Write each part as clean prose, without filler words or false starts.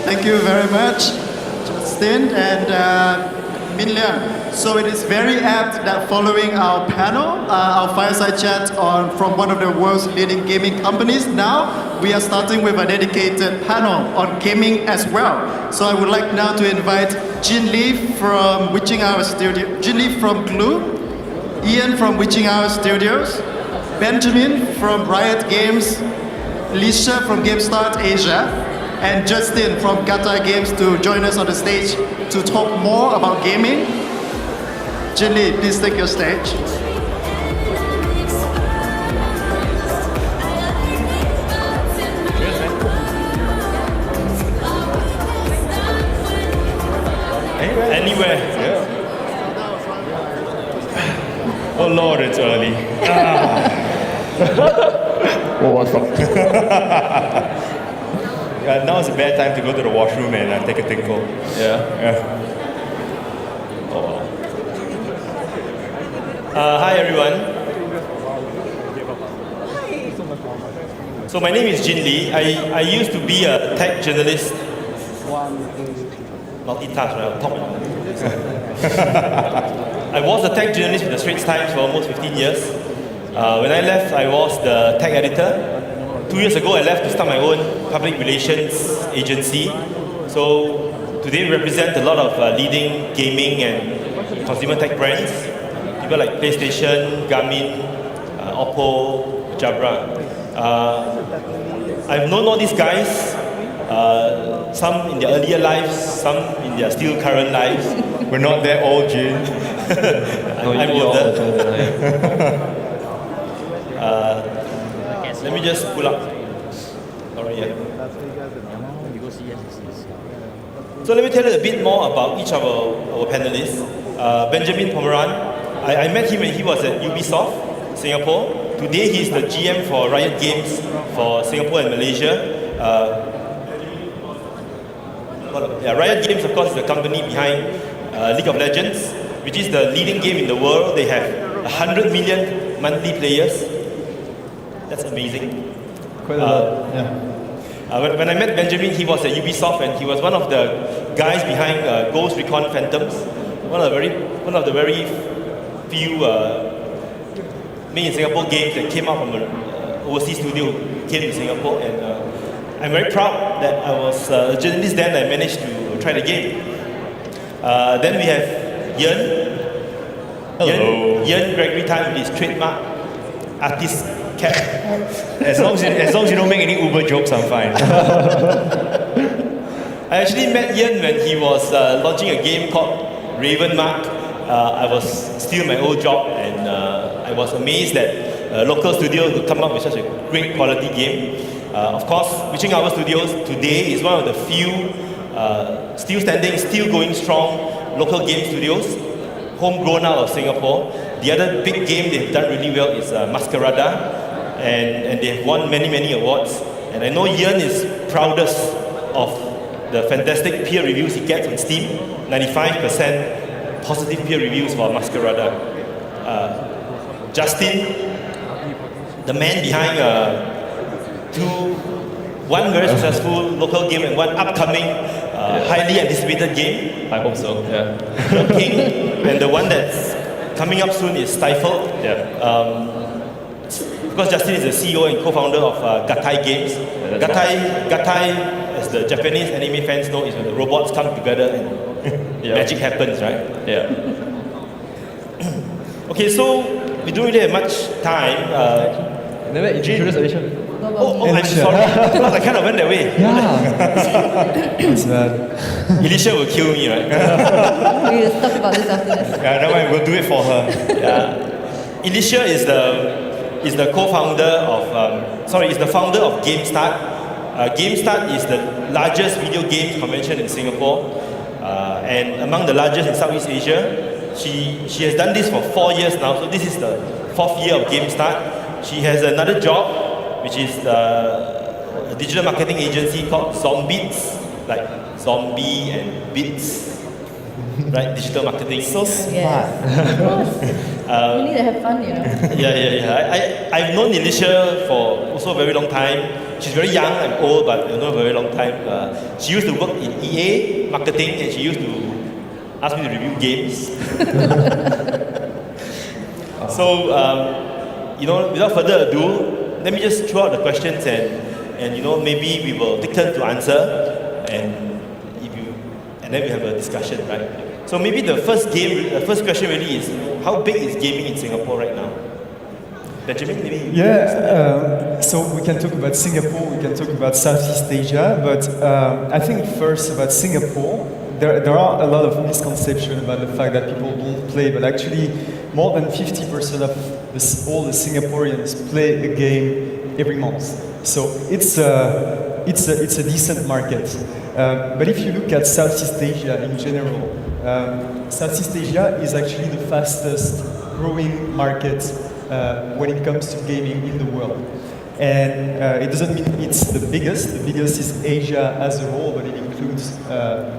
Thank you very much, Justin and Min Liang. So it is very apt that following our panel, our fireside chat from one of the world's leading gaming companies, now we are starting with a dedicated panel on gaming as well. So I would like now to invite Jin Lee from Witching Hour Studio, Jin Lee from Gloo, Ian from Witching Hour Studios, Benjamin from Riot Games, Elicia from Gamestart Asia, and Justin from Gattai Games to join us on the stage to talk more about gaming. Jin Lee, please take your stage. Anywhere. Yeah. Oh Lord, it's early. What's up? Now is a bad time to go to the washroom and take a tinkle. Yeah. Oh. Hi everyone. So my name is Jin Lee. I used to be a tech journalist. Multitask, right? Top. I was a tech journalist with the Straits Times for almost 15 years. When I left, I was the tech editor. 2 years ago, I left to start my own public relations agency. So today we represent a lot of leading gaming and consumer tech brands. People like PlayStation, Garmin, Oppo, Jabra. I've known all these guys, some in their earlier lives, some in their still current lives. We're not that old, Jin. I'm older. Let me just pull up. Sorry, yeah. So let me tell you a bit more about each of our panelists. Benjamin Pommeraud, I met him when he was at Ubisoft, Singapore. Today he's the GM for Riot Games for Singapore and Malaysia. Riot Games, of course, is the company behind League of Legends, which is the leading game in the world. They have 100 million monthly players. That's amazing. Quite a lot, yeah. When I met Benjamin, he was at Ubisoft and he was one of the guys behind Ghost Recon Phantoms, one of the very few made in Singapore games that came out from an overseas studio, came to Singapore, and I'm very proud that I was a journalist then. I managed to try the game. Then we have Ian. Hello. Ian Gregory Tan with his trademark artist cap. As long as you don't make any Uber jokes, I'm fine. I actually met Ian when he was launching a game called Raven Mark. I was still my old job, and I was amazed that a local studio could come up with such a great quality game. Of course, Witching Hour Studios today is one of the few still standing, still going strong local game studios, homegrown out of Singapore. The other big game they've done really well is Masquerada, and they've won many awards. And I know Ian is proudest of the fantastic peer reviews he gets on Steam, 95% positive peer reviews for Masquerada. Justin, the man behind one very successful local game and one upcoming highly anticipated game. I hope so, yeah. King, and the one that's coming up soon is Stifled. Yeah. Because Justin is the CEO and co-founder of Gattai Games. Gattai, as the Japanese anime fans know, is when the robots come together and magic happens, right? Yeah. Okay, so we don't really have much time. Never introduce Elicia. Oh, I'm sorry. I kind of went that way. Yeah. Elicia will kill me, right? We'll talk about this after this. Yeah, never mind, we'll do it for her. Yeah. Elicia is the co-founder of, is the founder of Gamestart. Gamestart is the largest video games convention in Singapore, and among the largest in Southeast Asia. She has done this for 4 years now, so this is the 4th year of Gamestart. She has another job, which is a digital marketing agency called Zombeats, like zombie and bits, right? Digital marketing. So smart. We need to have fun, you know. Yeah. I've known Elicia for also a very long time. she's very young, I'm old, but I know her a very long time. She used to work in EA marketing, and she used to ask me to review games. So, without further ado, let me just throw out the questions and maybe we will take turn to answer, and then we have a discussion, right? So maybe the first question really is, how big is gaming in Singapore right now? Benjamin, maybe? Yeah, so we can talk about Singapore, we can talk about Southeast Asia, but I think first about Singapore, there are a lot of misconceptions about the fact that people don't play, but actually more than 50% of all the Singaporeans play a game every month. So it's a decent market. But if you look at Southeast Asia in general, Southeast Asia is actually the fastest growing market when it comes to gaming in the world. And it doesn't mean it's the biggest. The biggest is Asia as a whole, but it includes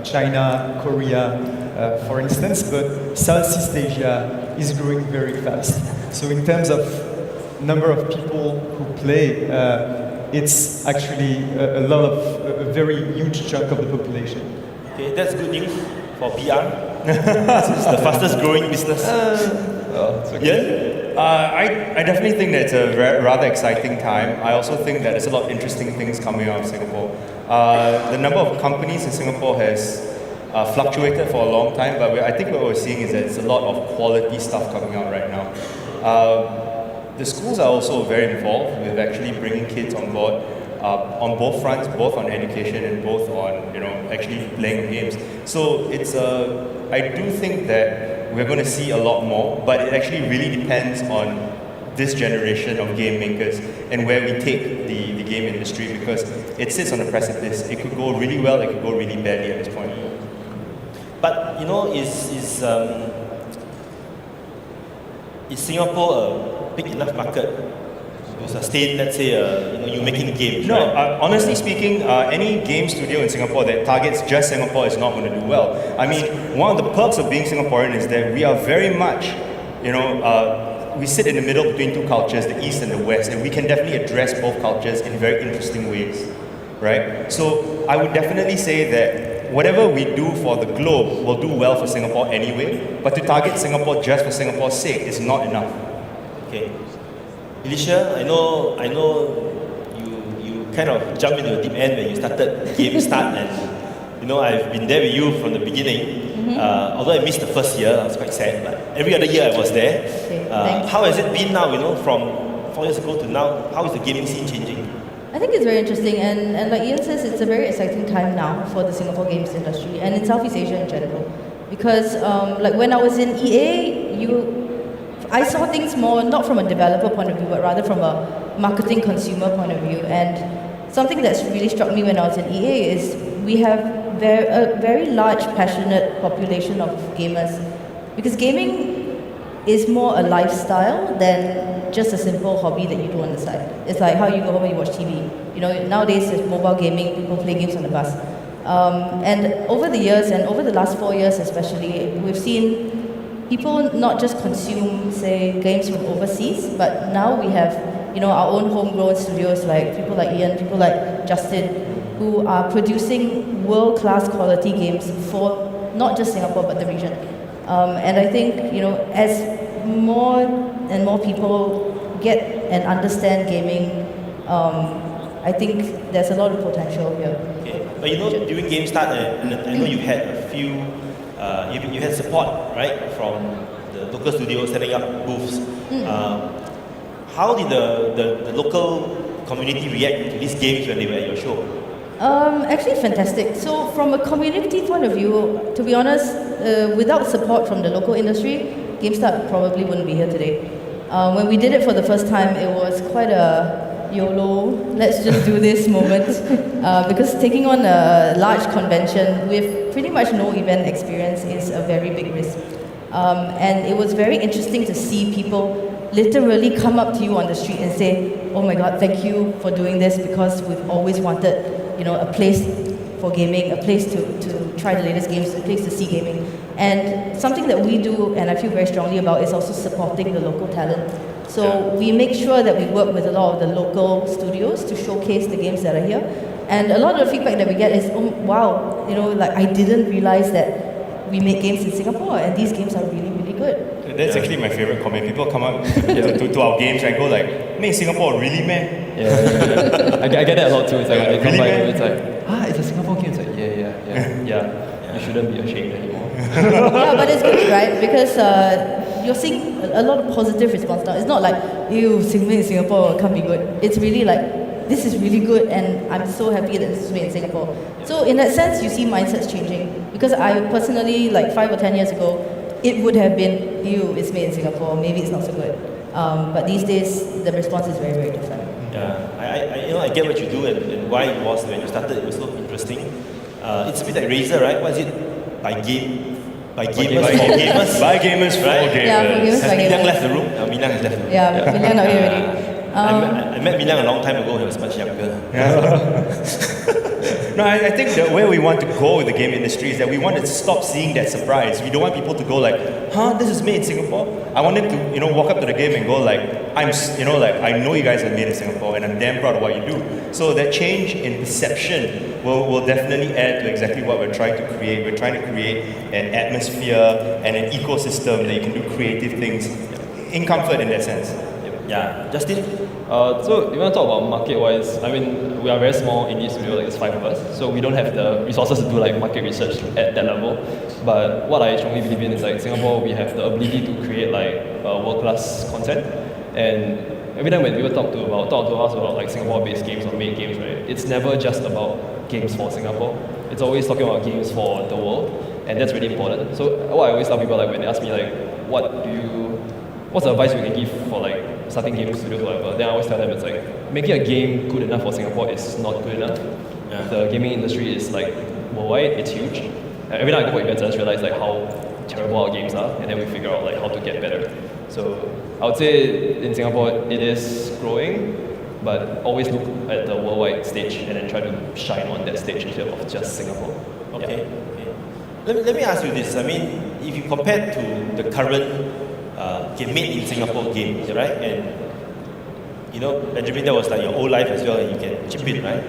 China, Korea, for instance. But Southeast Asia is growing very fast. So in terms of number of people who play, it's actually a very huge chunk of the population. Okay, that's good news for PR. It's the fastest growing business. Yeah? I definitely think that it's a rather exciting time. I also think that there's a lot of interesting things coming out of Singapore. The number of companies in Singapore has fluctuated for a long time, but I think what we're seeing is that it's a lot of quality stuff coming out right now. The schools are also very involved with actually bringing kids on board on both fronts, both on education and both on actually playing games. So it's I do think that we're going to see a lot more, but it actually really depends on this generation of game makers and where we take the game industry, because it sits on a precipice. It could go really well, it could go really badly at this point. But is Singapore a big enough market to sustain, let's say, you making games? No, right? honestly speaking, any game studio in Singapore that targets just Singapore is not going to do well. I mean, one of the perks of being Singaporean is that we are very much, we sit in the middle between two cultures, the East and the West, and we can definitely address both cultures in very interesting ways, right? So I would definitely say that whatever we do for the globe will do well for Singapore anyway, but to target Singapore just for Singapore's sake is not enough. Okay. Elicia, I know you kind of jumped into the deep end when you started Gamestart, and I've been there with you from the beginning. Although I missed the first year, I was quite sad, but every other year I was there. Okay, how has it been now, from 4 years ago to now? How is the gaming scene changing? I think it's very interesting, and like Ian says, it's a very exciting time now for the Singapore games industry and in Southeast Asia in general. Because like when I was in EA, I saw things more not from a developer point of view, but rather from a marketing consumer point of view. And something that's really struck me when I was in EA is we have a very large, passionate population of gamers. Because gaming is more a lifestyle than just a simple hobby that you do on the side. It's like how you go home and you watch TV. Nowadays it's mobile gaming, people play games on the bus. And over the years, and over the last 4 years especially, we've seen people not just consume, say, games from overseas, but now we have, our own homegrown studios, like people like Ian, people like Justin, who are producing world-class quality games for not just Singapore, but the region. And I think, as more and more people get and understand gaming, I think there's a lot of potential here. Okay. But during Gamestart, and I know you had a few, you had support, right, from the local studios setting up booths. How did the local community react to these games when they were at your show? Actually fantastic. So from a community point of view, to be honest, without support from the local industry, Gamestart probably wouldn't be here today. When we did it for the first time, it was quite a YOLO, let's just do this moment. Because taking on a large convention with pretty much no event experience is a very big risk. And it was very interesting to see people literally come up to you on the street and say, oh my God, thank you for doing this, because we've always wanted, a place for gaming, a place to try the latest games, a place to see gaming. And something that we do, and I feel very strongly about, is also supporting the local talent. So we make sure that we work with a lot of the local studios to showcase the games that are here. And a lot of the feedback that we get is, oh, wow, like I didn't realize that we make games in Singapore and these games are really, really good. That's actually my favorite comment. People come up to our games and go like, "Made in Singapore, really, man?" Yeah. I get that a lot too. It's like when they come Really, by, man? it's like, it's a Singapore game. It's like, yeah. You shouldn't be ashamed anymore. Yeah, but it's good, right? Because you're seeing a lot of positive response now. It's not like, ew, made in Singapore can't be good. It's really like, this is really good and I'm so happy that this is made in Singapore. So in that sense, you see mindsets changing. Because I personally, like 5 or 10 years ago, it would have been, ew, it's made in Singapore, maybe it's not so good. But these days, the response is very, very different. Yeah, I get what you do and why it was when you started. It was so interesting. It's a bit like Razer, right? What is it? By gamers for gamers. By gamers for Right? gamers. Yeah, for gamers, Has by Milang gamers. left the room? Milang has left the room. Yeah, Milang not here already. I met Milang a long time ago. He was much younger. No, I think the way we want to go with the game industry is that we want to stop seeing that surprise. We don't want people to go like, huh, this is made in Singapore? I want them to, walk up to the game and go like, I know you guys are made in Singapore and I'm damn proud of what you do. So that change in perception will definitely add to exactly what we're trying to create. We're trying to create an atmosphere and an ecosystem that you can do creative things in comfort in that sense. Yeah, Justin? So you want to talk about market-wise, I mean, we are very small indie studio, like there's 5 of us, so we don't have the resources to do like market research at that level. But what I strongly believe in is like Singapore, we have the ability to create like world-class content. And every time when people talk to us about like Singapore-based games or made games, right, it's never just about games for Singapore. It's always talking about games for the world, and that's really important. So what I always tell people, like when they ask me like, what's the advice you can give for like starting game studios or whatever, then I always tell them it's like, making a game good enough for Singapore is not good enough. Yeah. The gaming industry is like worldwide, it's huge. Every time I go for events, I just realize like how terrible our games are, and then we figure out like how to get better. So I would say in Singapore it is growing, but always look at the worldwide stage and then try to shine on that stage instead of just Singapore. Okay. Let me ask you this. I mean, if you compare to the current made in Singapore game, right? And Benjamin, that was like your old life as well, and you can chip in, right?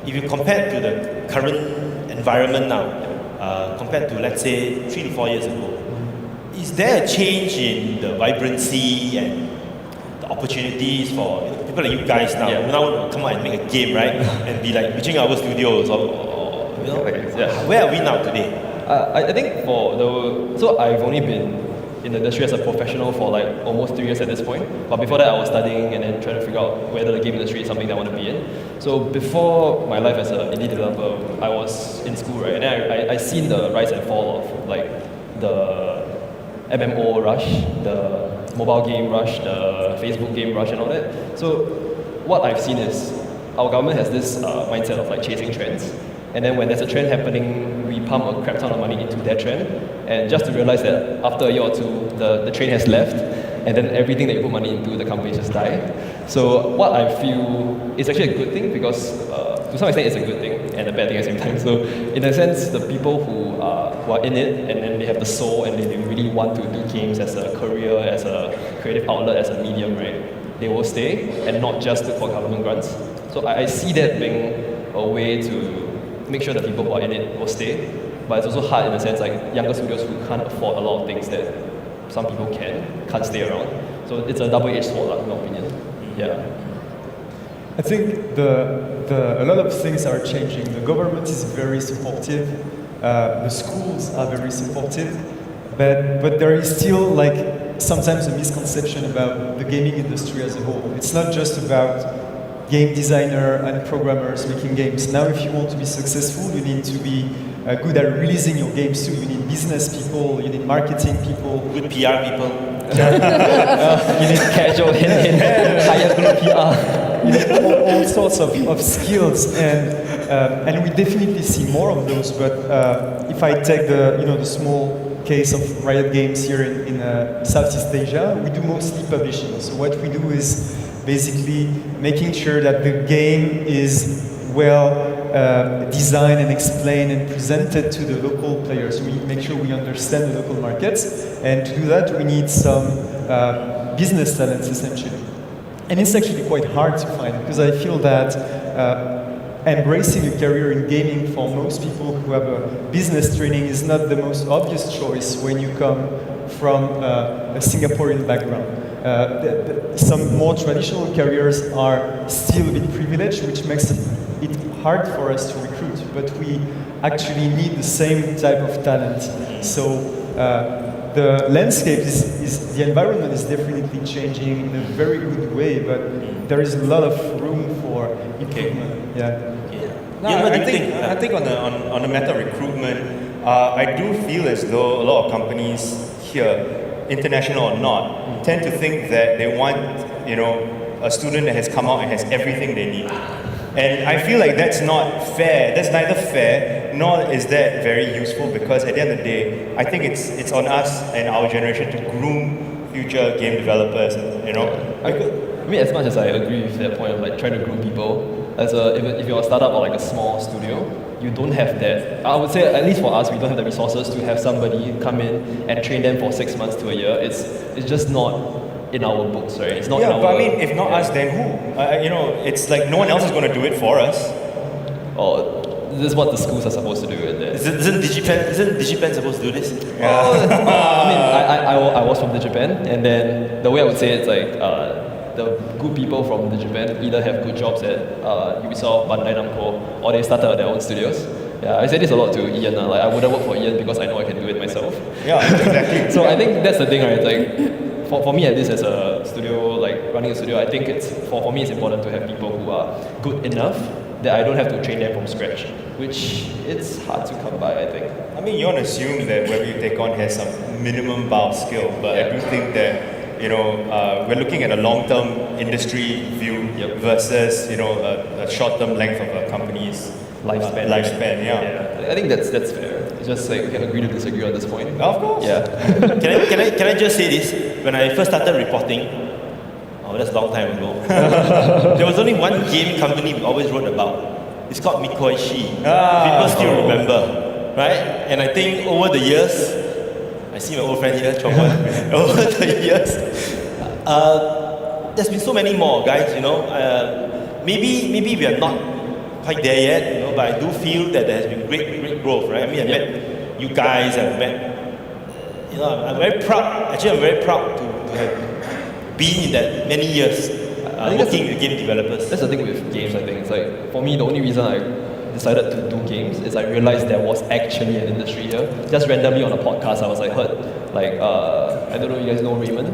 If you compare to the current environment now, compared to let's say 3 to 4 years ago, is there a change in the vibrancy and the opportunities for people like you guys now? Yeah. Now come out and make a game, right? And be like reaching our studios or where are we now today? I think so I've only been in the industry as a professional for like almost 3 years at this point. But before that I was studying and then trying to figure out whether the game industry is something that I want to be in. So before my life as an indie developer, I was in school, right? And then I seen the rise and fall of like the MMO rush, the mobile game rush, the Facebook game rush and all that. So what I've seen is our government has this mindset of like chasing trends. And then when there's a trend happening, we pump a crap ton of money into that trend. And just to realize that after a year or two, the train has left, and then everything that you put money into, the company just die. So what I feel is actually a good thing because to some extent it's a good thing and a bad thing at the same time. So in a sense, the people who are in it and then they have the soul and they really want to do games as a career, as a creative outlet, as a medium, right? They will stay and not just look for government grants. So I see that being a way to make sure that people who are in it will stay. But it's also hard in a sense, like younger studios who can't afford a lot of things that some people can't stay around. So it's a double-edged sword, in my opinion. Yeah. I think a lot of things are changing. The government is very supportive. The schools are very supportive. But there is still like sometimes a misconception about the gaming industry as a whole. It's not just about game designer and programmers making games. Now, if you want to be successful, you need to be good at releasing your games too. You need business people, you need marketing people, good PR people. You need casual hire Gloo PR. You need all sorts of skills, and we definitely see more of those. But if I take the small case of Riot Games here in Southeast Asia, we do mostly publishing. So what we do is basically making sure that the game is well designed and explained and presented to the local players. We make sure we understand the local markets, and to do that we need some business talents essentially. And it's actually quite hard to find because I feel that embracing a career in gaming for most people who have a business training is not the most obvious choice when you come from a Singaporean background. Some more traditional careers are still a bit privileged, which makes it hard for us to recruit, but we actually need the same type of talent. So the landscape the environment is definitely changing in a very good way, but there is a lot of room for improvement. Yeah. No, I think on the matter of recruitment, I do feel as though a lot of companies here, international or not, tend to think that they want, a student that has come out and has everything they need. And I feel like that's not fair. That's neither fair nor is that very useful, because at the end of the day, I think it's on us and our generation to groom future game developers. I mean, as much as I agree with that point of like trying to groom people, if you're a startup or like a small studio, you don't have that. I would say, at least for us, we don't have the resources to have somebody come in and train them for 6 months to a year. It's just not in our books, right? It's not in our... but I mean, if not us, then who? It's like no one else is going to do it for us. This is what the schools are supposed to do. Isn't DigiPen supposed to do this? Yeah. I mean, I was from DigiPen, and then the way I would say it's like the good people from DigiPen either have good jobs at Ubisoft, Bandai Namco, or they started their own studios. Yeah, I say this a lot to Ian. Like, I wouldn't work for Ian because I know I can do it myself. Yeah, exactly. So I think that's the thing, right? Like, for me at least as a studio, like running a studio, I think for me it's important to have people who are good enough that I don't have to train them from scratch, which it's hard to come by, I think. I mean, you want to assume that whoever you take on has some minimum bar of skill, but I do think that we're looking at a long-term industry view versus a short-term length of a company's lifespan. Yeah. I think that's fair. It's just like we can agree to disagree on this point. Of course. Yeah. Can I just say this? When I first started reporting, that's a long time ago, there was only one game company we always wrote about. It's called Mikoishi. People still remember, right? And I think over the years, I see my old friend here, Chongwen. Over the years, there's been so many more, guys. Maybe we are not quite there yet, but I do feel that there has been great growth, right? I mean, I met you guys, I've met, I'm very proud. Actually, I'm very proud to have been in that many years working with game developers. That's the thing with games, I think. It's like, for me, the only reason I decided to do games is I realized there was actually an industry here. Just randomly on a podcast, I was like, I don't know if you guys know Raymond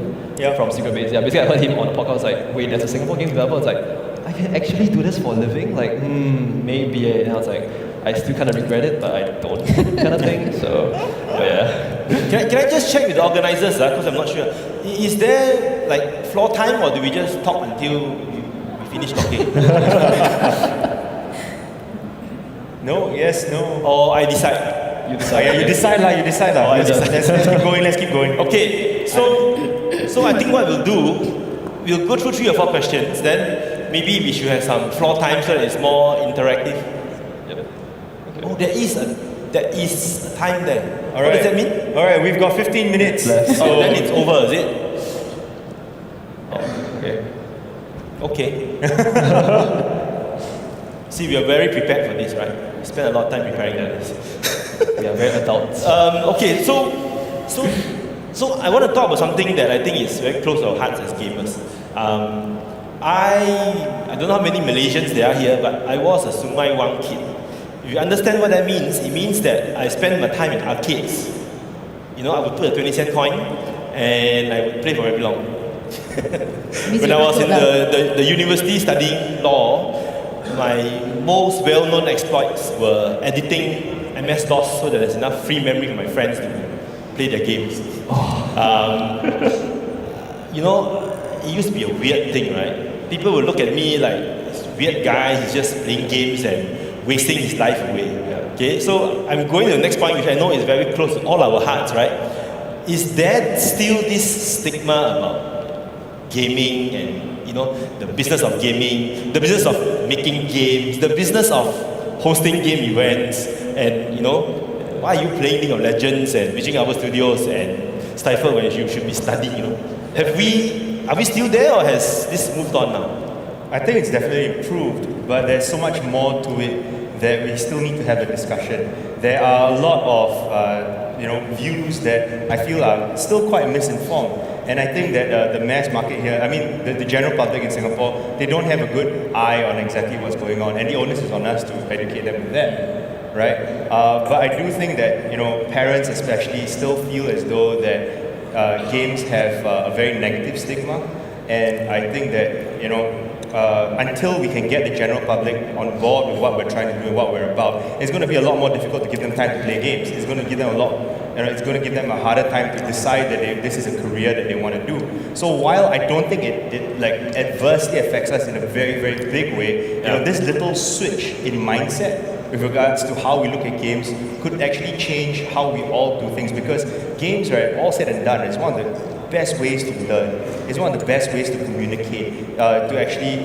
from Secret Base. Yeah, basically I heard him on a podcast, I was like, wait, there's a Singapore game developer? I was like, I can actually do this for a living? Like, maybe. And I was like, I still kind of regret it, but I don't kind of thing. So, yeah. Can I just check with the organizers, because I'm not sure. Is there like floor time, or do we just talk until we finish talking? No, yes, no. Or I decide? You decide. Let's keep going. Okay, so I think what we'll do, we'll go through 3 or 4 questions, then maybe we should have some floor time so that it's more interactive. Yep. Okay. Oh, there is a time there. All right. What does that mean? All right, we've got 15 minutes. So then it's over, is it? Okay. See, we are very prepared for this, right? We spent a lot of time preparing this. We are very adults. Okay, so I want to talk about something that I think is very close to our hearts as gamers. I don't know how many Malaysians there are here, but I was a Sungai Wang kid. If you understand what that means, it means that I spent my time in arcades. I would put a 20-cent coin and I would play for very long. When I was in the university studying law, my most well-known exploits were editing MS-DOS so that there's enough free memory for my friends to play their games. It used to be a weird thing, right? People would look at me like, this weird guy, he's just playing games and wasting his life away. Okay, so I'm going to the next point, which I know is very close to all our hearts, right? Is there still this stigma about gaming and the business of gaming, the business of making games, the business of hosting game events, and why are you playing League of Legends and reaching our studios and Stifle when you should be studying, Are we still there, or has this moved on now? I think it's definitely improved, but there's so much more to it that we still need to have a discussion. There are a lot of views that I feel are still quite misinformed. And I think that the mass market here, I mean, the general public in Singapore, they don't have a good eye on exactly what's going on, and the onus is on us to educate them with that, right? But I do think that, parents especially still feel as though that games have a very negative stigma, and I think that, until we can get the general public on board with what we're trying to do and what we're about, it's going to be a lot more difficult to give them time to play games. It's going to give them it's going to give them a harder time to decide that this is a career that they want to do. So while I don't think it adversely affects us in a very, very big way, this little switch in mindset with regards to how we look at games could actually change how we all do things, because games, right, all said and done, is one of the best ways to learn. It's one of the best ways to communicate, to actually,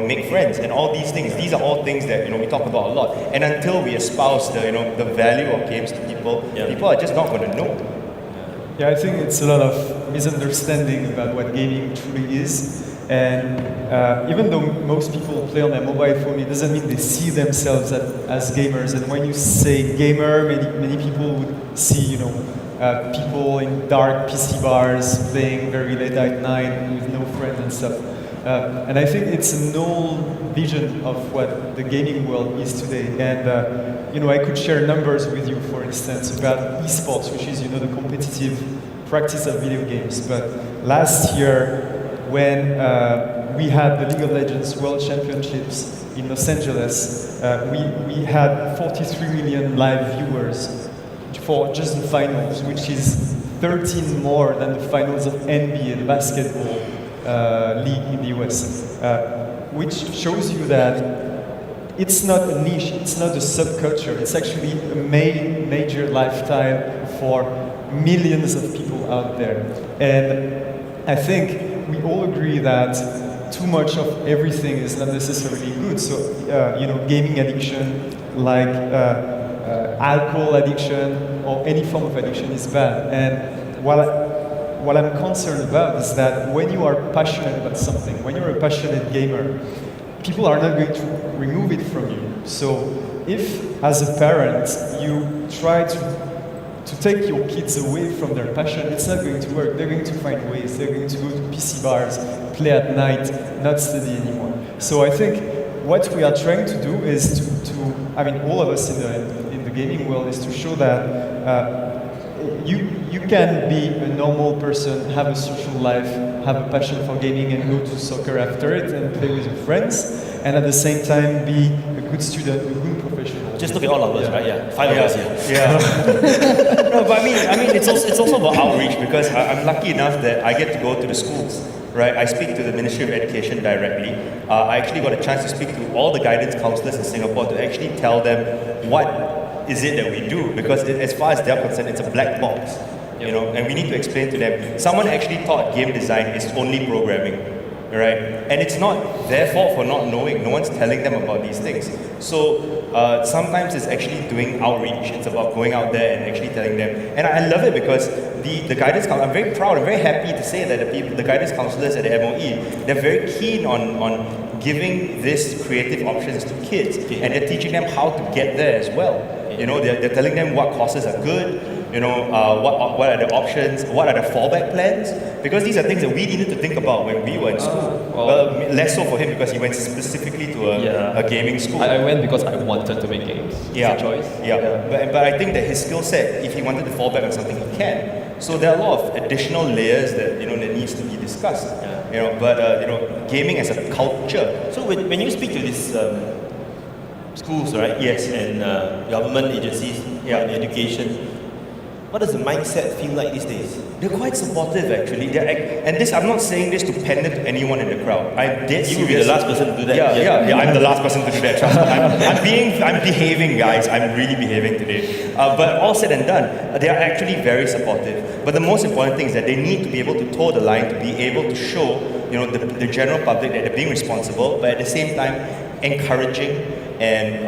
make friends, and all these things. These are all things that we talk about a lot. And until we espouse the value of games to people, people are just not going to know. Yeah, I think it's a lot of misunderstanding about what gaming truly is. And even though most people play on their mobile phone, it doesn't mean they see themselves as gamers. And when you say gamer, many people would see, people in dark PC bars playing very late at night with no friends and stuff. And I think it's an old vision of what the gaming world is today. And I could share numbers with you, for instance, about esports, which is the competitive practice of video games. But last year, when we had the League of Legends World Championships in Los Angeles, we had 43 million live viewers for just the finals, which is 13 more than the finals of NBA, the basketball league in the US, which shows you that it's not a niche, it's not a subculture, it's actually a major lifestyle for millions of people out there. And I think we all agree that too much of everything is not necessarily good. So, gaming addiction, like alcohol addiction or any form of addiction is bad. And what I'm concerned about is that when you are passionate about something, when you're a passionate gamer, people are not going to remove it from you. So if, as a parent, you try to take your kids away from their passion, it's not going to work. They're going to find ways. They're going to go to PC bars, play at night, not study anymore. So I think what we are trying to do is all of us in the gaming world, is to show that you can be a normal person, have a social life, have a passion for gaming, and go to soccer after it and play with your friends, and at the same time be a good student, a good professional. Just look at all of us, right? Yeah, 5 of us here. Yeah. No, but I mean, it's also about outreach, because I'm lucky enough that I get to go to the schools. Right, I speak to the Ministry of Education directly. I actually got a chance to speak to all the guidance counselors in Singapore to actually tell them what is it that we do, because as far as they're concerned, it's a black box, and we need to explain to them. Someone actually taught game design is only programming, right? And it's not their fault for not knowing. No one's telling them about these things. So sometimes it's actually doing outreach. It's about going out there and actually telling them. And I love it because the guidance counselors, I'm very proud, I'm very happy to say that the guidance counselors at the MOE, they're very keen on giving this creative options to kids, and they're teaching them how to get there as well. They're telling them what courses are good, what are the options, what are the fallback plans, because these are things that we needed to think about when we were in school. Well, less so for him, because he went specifically to a gaming school. I went because I wanted to make games. Yeah. It's a choice. Yeah. But I think that his skill set, if he wanted to fall back on something, he can. So there are a lot of additional layers that that needs to be discussed. But gaming as a culture. So when you speak to these schools, right? Yes. And government agencies, in education, what does the mindset feel like these days? They're quite supportive, actually. I'm not saying this to pander to anyone in the crowd. You will be the last person to do that. Yeah, I'm the last person to do that. Trust me. I'm behaving, guys. I'm really behaving today. But all said and done, they are actually very supportive. But the most important thing is that they need to be able to toe the line, to be able to show, the general public that they're being responsible, but at the same time, encouraging and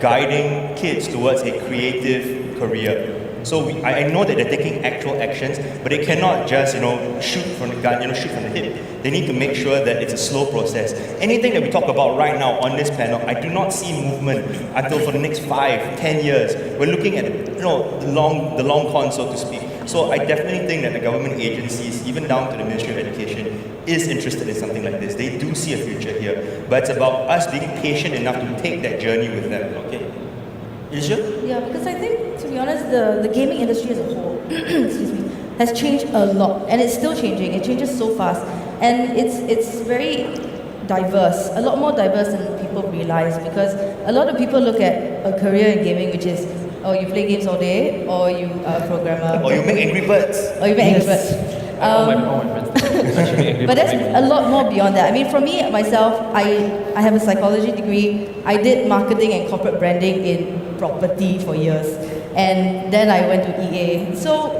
guiding kids towards a creative career. So I know that they're taking actual actions, but they cannot just shoot from the gun, shoot from the hip. They need to make sure that it's a slow process. Anything that we talk about right now on this panel, I do not see movement until for the next 5, 10 years. We're looking at the long con, so to speak. So I definitely think that the government agencies, even down to the Ministry of Education, is interested in something like this. They do see a future here, but it's about us being patient enough to take that journey with them. Okay, Elicia? Yeah, because I think, to be honest, the gaming industry as a whole, excuse me, has changed a lot, and it's still changing. It changes so fast, and it's very diverse, a lot more diverse than people realize. Because a lot of people look at a career in gaming, which is, oh, you play games all day, or you are a programmer, or you make Angry Birds, or you make Angry Birds. All my friends. But there's a lot more beyond that. I mean, for me, myself, I have a psychology degree. I did marketing and corporate branding in property for years. And then I went to EA. So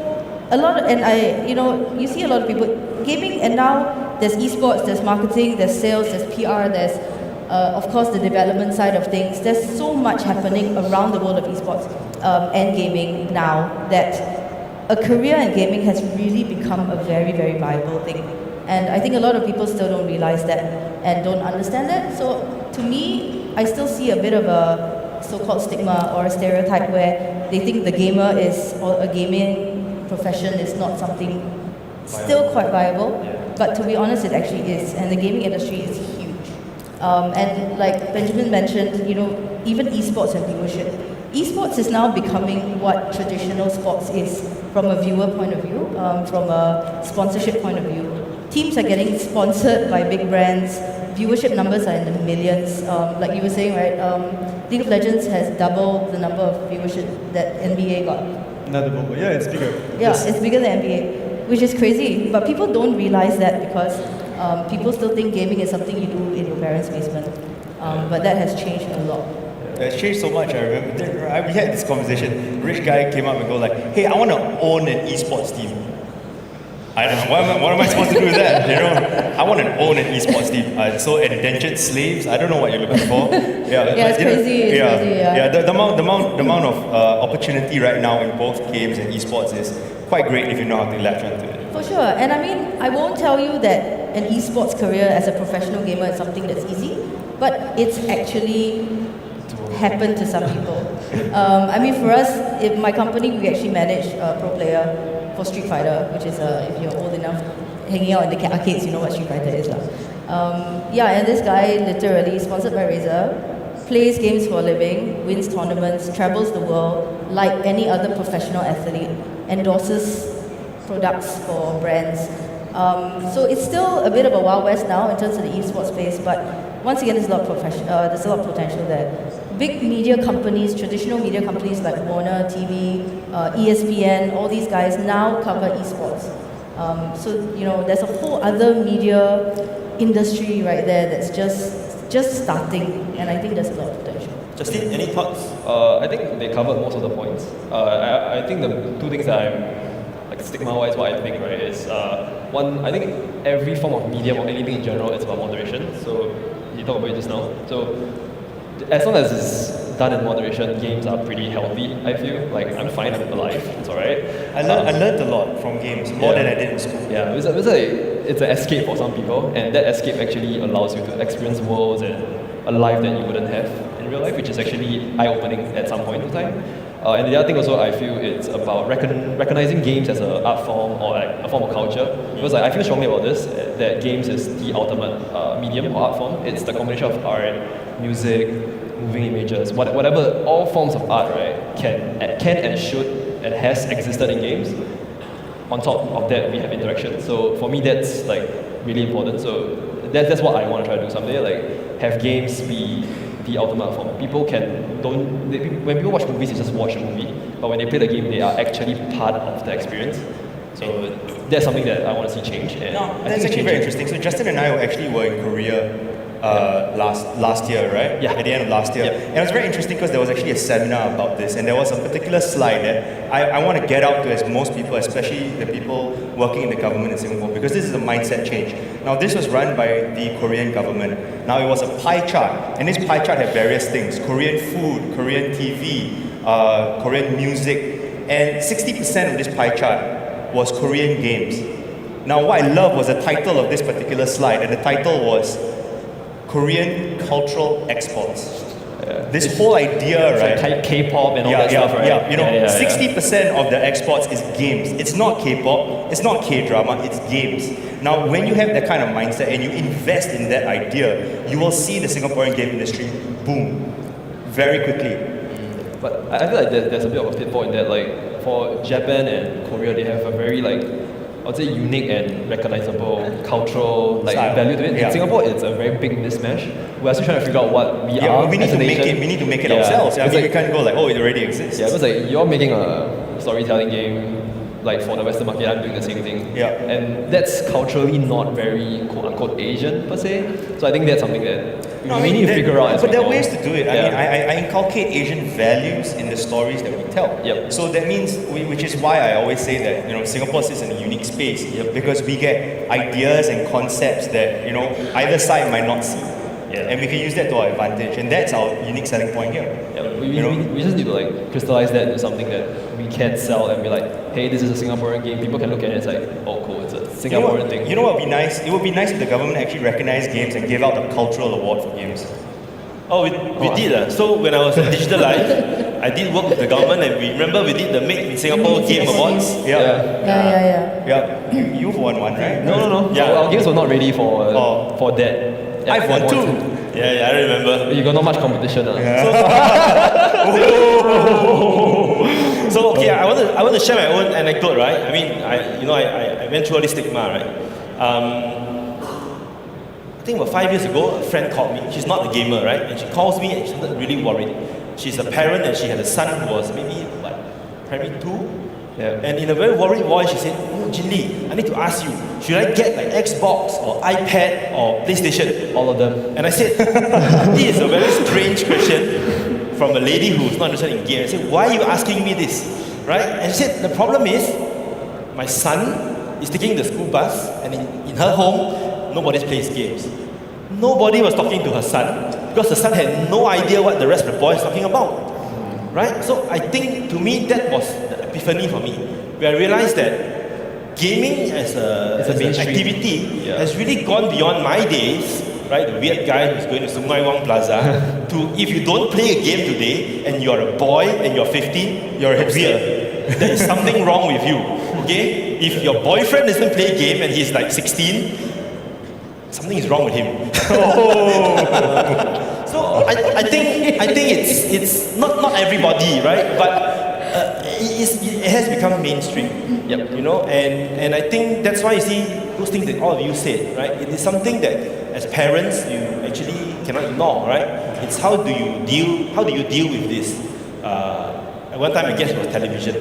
a lot of, you see a lot of people, gaming, and now there's esports, there's marketing, there's sales, there's PR, there's, of course, the development side of things. There's so much happening around the world of esports and gaming now that a career in gaming has really become a very, very viable thing. And I think a lot of people still don't realize that and don't understand that. So to me, I still see a bit of a so-called stigma or a stereotype where they think the gamer is, or a gaming profession is not something still quite viable. But to be honest, it actually is. And the gaming industry is huge. And like Benjamin mentioned, even esports and viewership. Esports is now becoming what traditional sports is from a viewer point of view, from a sponsorship point of view. Teams are getting sponsored by big brands. Viewership numbers are in the millions. Like you were saying, right? League of Legends has doubled the number of viewership that NBA got. Not double, but yeah, it's bigger. Yeah, Yes. it's bigger than NBA, which is crazy. But people don't realize that because people still think gaming is something you do in your parents' basement. But that has changed a lot. It's changed so much. I remember we had this conversation. A rich guy came up and go like, "Hey, I want to own an esports team." I don't know what am I supposed to do with that? I want to own an esports team. So indentured slaves. I don't know what you're looking for. It's crazy. It's crazy. Yeah. The amount of opportunity right now in both games and esports is quite great if you know how to latch onto it. For sure. And I mean, I won't tell you that an esports career as a professional gamer is something that's easy, but it's actually happened to some people. I mean, for us, in my company, we actually manage a pro player for Street Fighter, which is, if you're old enough, hanging out in the arcades, you know what Street Fighter is. And this guy, literally, sponsored by Razer, plays games for a living, wins tournaments, travels the world like any other professional athlete, endorses products for brands. So it's still a bit of a Wild West now in terms of the esports space, but once again, there's a lot of potential there. Big media companies, traditional media companies like Warner TV, ESPN, all these guys now cover esports. So there's a whole other media industry right there that's just starting, and I think there's a lot of potential. Justin, any thoughts? I think they covered most of the points. I think the two things that I'm, like stigma-wise, what I think, right, is one, I think every form of medium or anything in general is about moderation. So you talked about it just now. So as long as it's done in moderation, games are pretty healthy, I feel. Like, I'm fine, I'm alive, it's alright. I learned a lot from games, more than I did in school. Yeah, it's an escape for some people, and that escape actually allows you to experience worlds and a life that you wouldn't have in real life, which is actually eye-opening at some point in time. And the other thing also, I feel it's about recognizing games as an art form or like a form of culture. Because I feel strongly about this, that games is the ultimate medium or art form. It's the combination of art, music, moving images, whatever, all forms of art, right, can and should and has existed in games. On top of that, we have interaction. So for me, that's like really important. So that's what I want to try to do someday. Like, have games be the ultimate form. People when people watch movies, they just watch a movie. But when they play the game, they are actually part of the experience. So that's something that I want to see change. And that's actually very interesting. So Justin and I were in Korea last year, right? Yeah. At the end of last year. Yeah. And it was very interesting because there was actually a seminar about this, and there was a particular slide that I want to get out to as most people, especially the people working in the government in Singapore, because this is a mindset change. Now, this was run by the Korean government. Now, it was a pie chart, and this pie chart had various things: Korean food, Korean TV, Korean music, And 60% of this pie chart was Korean games. Now, what I love was the title of this particular slide, and the title was Korean Cultural Exports. This whole idea, right? Like K-pop and all that stuff, right? Yeah, you know, 60% of the exports is games. It's not K-pop, it's not K-drama, it's games. Now, when you have that kind of mindset and you invest in that idea, you will see the Singaporean game industry boom very quickly. But I feel like there's a bit of a pitfall in that. Like for Japan and Korea, they have a very like I would say unique and recognizable cultural like Style. value to it. Yeah. In Singapore, it's a very big mismatch. We're still trying to figure out what we are. We need as a to make nation. it. We need to make it Yeah. ourselves. I It's mean, like- we can't go like, oh, it already exists. Yeah, because like you're making a storytelling game like for the Western market, I'm doing the same thing. Yeah. And that's culturally not very quote unquote Asian per se. So I think that's something that we need to figure out. But there are ways to do it. I Yeah. mean, I inculcate Asian values in the stories that we tell. Yep. So that means, which is why I always say that Singapore sits in a unique space because we get ideas and concepts that either side might not see. Yeah. And we can use that to our advantage, and that's our unique selling point here. Yeah, we just need to like crystallize that into something that we can sell and be like, hey, this is a Singaporean game. People can look at it and it's like, oh, cool, it's a Singaporean thing. You know what would be nice? It would be nice if the government actually recognized games and gave out the cultural award for games. Oh, we did. So when I was at Digital Life, I did work with the government, and we did the Made in Singapore Game Awards. Yeah. You've won one, right? No. Yeah. Our games were not ready for that. I've won two. Yeah, I remember. You got not much competition. So okay, I want to share my own anecdote, right? I mean, I went through all this stigma, right? I think about 5 years ago, a friend called me. She's not a gamer, right? And she calls me and she's really worried. She's a parent and she had a son who was maybe primary 2. Yeah. And in a very worried voice, she said, Jin Lee, I need to ask you, should I get like Xbox or iPad or PlayStation? All of them. And I said, this is a very strange question from a lady who's not interested in games. I said, why are you asking me this? Right? And she said, the problem is, my son is taking the school bus, and in her home, nobody plays games. Nobody was talking to her son because the son had no idea what the rest of the boys were talking about. Right? So I think to me that was the epiphany for me, where I realized that gaming as an activity has really gone beyond my days, right? The weird guy who's going to Sungai Wang Plaza, to if you don't play a game today and you're a boy and you're 15, you're a hipster. There is something wrong with you, okay? If your boyfriend doesn't play a game and he's like 16, something is wrong with him. So I think it's not everybody, right? But it has become mainstream. Yep. And I think that's why you see those things that all of you said, right? It is something that as parents you actually cannot ignore, right? It's how do you deal with this? At one time I guess it was television,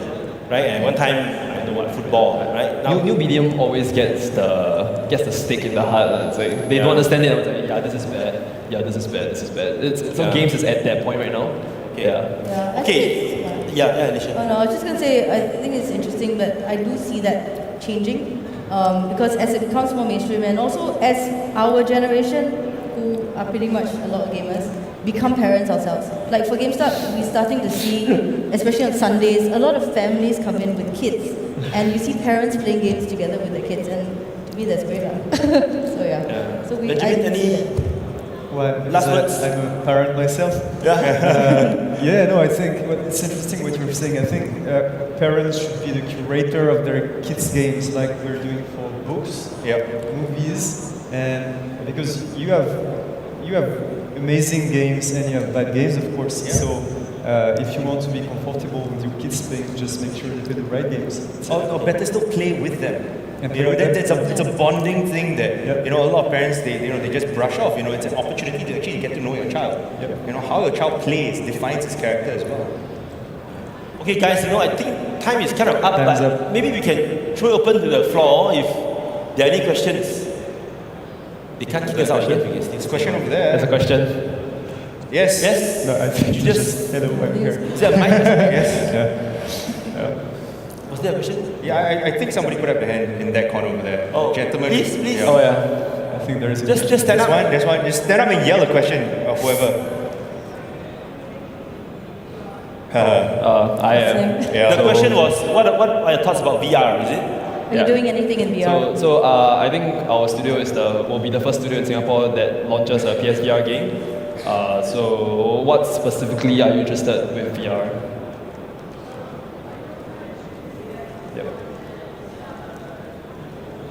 right? And one time I don't know what, football, right? Now, New medium always gets the stick in the heart. It's like they don't understand it. It's like, yeah, this is bad. Yeah, this is bad. This is bad. So games is at that point right now. Okay. Yeah. Okay. Yeah, Elicia. Oh no, I was just gonna say I think it's interesting, but I do see that changing because as it becomes more mainstream, and also as our generation, who are pretty much a lot of gamers, become parents ourselves. Like for Gamestart, we're starting to see, especially on Sundays, a lot of families come in with kids, and you see parents playing games together with their kids, and to me that's great. So yeah. So Benjamin, any Well, last words? I'm a parent myself. I think it's interesting what you're saying. I think parents should be the curator of their kids' games, like we're doing for books, movies, and because you have amazing games and you have bad games, of course. Yeah. So if you want to be comfortable with your kids playing, just make sure they play the right games. Or better still, play with them. And It's a bonding thing that a lot of parents they just brush off. It's an opportunity to actually get to know your child. How your child plays defines his character as well. Okay, guys, I think time is kind of up, Time's but up. maybe we can throw it open to the floor if there are any questions. They can't kick us out here. There's a question over there. There's a question. Yes. Yes? No, I think You you just- just head over here. Is there a mic? Yes. Was there a question? Yeah, I think somebody put up their hand in that corner over there. Oh, Gentlemen. please. Yeah. Oh yeah. I think there is a Just stand up. There's one. Just stand up and yell a question of whoever. I am. Same. Yeah. The question was, what are your thoughts about VR, is it? Are you doing anything in VR? So I think our studio will be the first studio in Singapore that launches a PSVR game. So what specifically are you interested with VR? Yeah.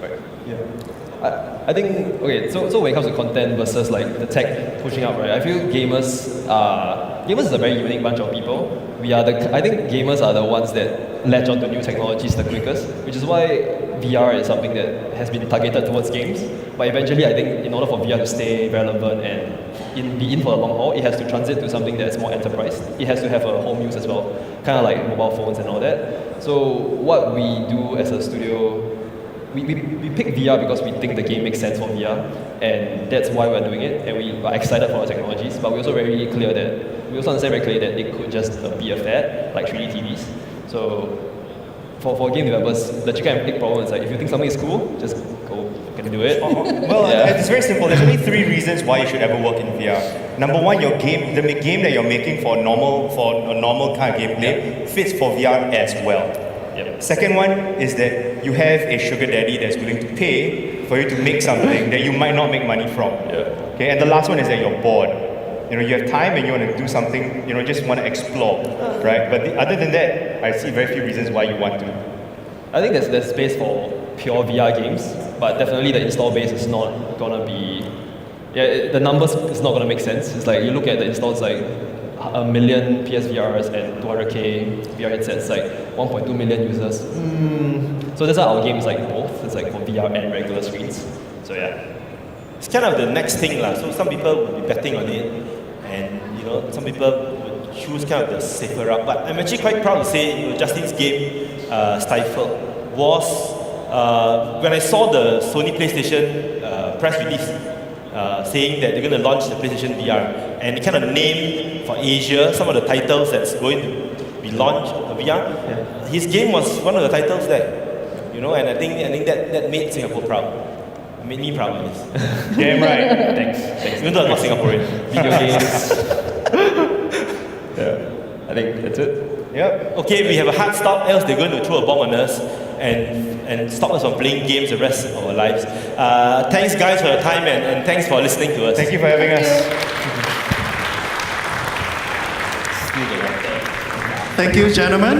Right. Yeah. I think, okay, so when it comes to content versus like the tech pushing up, right, I feel gamers is a very unique bunch of people. I think gamers are the ones that latch onto new technologies the quickest, which is why VR is something that has been targeted towards games. But eventually, I think in order for VR to stay relevant and be in for the long haul, it has to transit to something that's more enterprise. It has to have a home use as well, kind of like mobile phones and all that. So what we do as a studio, we pick VR because we think the game makes sense for VR, and that's why we're doing it, and we are excited for our technologies, but we also understand very clearly that it could just be a fad, like 3D TVs. So for game developers, the chicken and egg problem is like, if you think something is cool, just go and do it. Well, Yeah. it's very simple. There's only 3 reasons why you should ever work in VR. Number 1, the game that you're making for a normal kind of gameplay fits for VR as well. Yep. Second one is that you have a sugar daddy that's willing to pay for you to make something that you might not make money from. Yeah. Okay, and the last one is that you're bored. You have time and you want to do something, just want to explore, right? But other than that, I see very few reasons why you want to. I think there's space for pure VR games, but definitely the install base is not gonna be. The numbers is not gonna make sense. It's like you look at the installs, like 1 million PSVRs and 200K VR headsets, like 1.2 million users. So that's why our game is like both. It's like for VR and regular screens. So yeah. It's kind of the next thing lah. So some people will be betting on it, and some people would choose kind of the safer route. But I'm actually quite proud to say, Justin's game, Stifled, was when I saw the Sony PlayStation press release saying that they're going to launch the PlayStation VR, and they kind of named for Asia some of the titles that's going to be launched for VR. Yeah. His game was one of the titles there, and I think that made Singapore proud. Made me proud, I guess. Damn right. Thanks. Even though I'm not Singaporean. Video games. Yeah. I think that's it. Yep. Okay, we have a hard stop, else they're going to throw a bomb on us and stop us from playing games the rest of our lives. Thanks guys for your time and thanks for listening to us. Thank you for having us. Thank you, gentlemen.